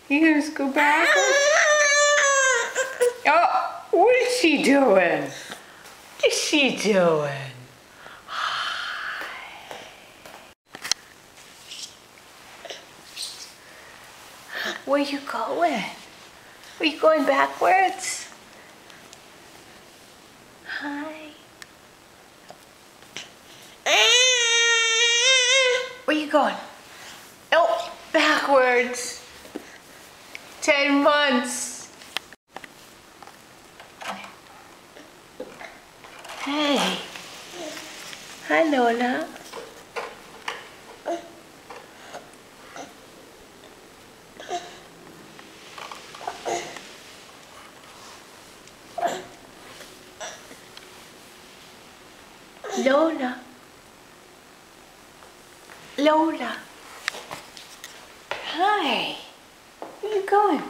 You gonna go backwards? Oh, what is she doing? What is she doing? Where you going? Are you going backwards? Hi. Where you going? Oh, backwards. 10 months. Hey. Hi, Lola. Lola. Lola. Hi. Where you going?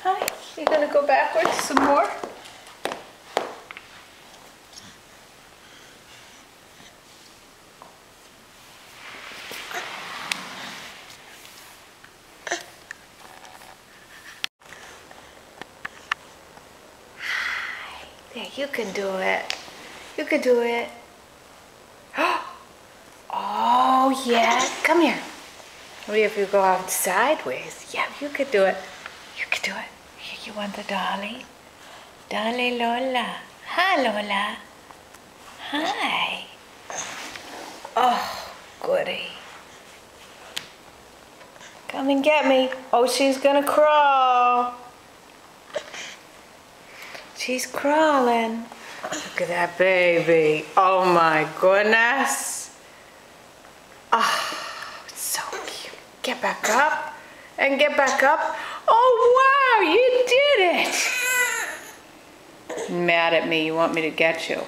Hi. You gonna go backwards some more? There, you can do it. You can do it. Oh, yeah. Come here. Maybe if you go out sideways. Yeah, you could do it. You could do it. Here, you want the dolly? Dolly Lola. Hi, Lola. Hi. Oh, goody. Come and get me. Oh, she's gonna crawl. She's crawling. Look at that baby. Oh my goodness. Oh, it's so cute. Get back up and get back up. Oh wow, you did it. Mad at me, you want me to get you.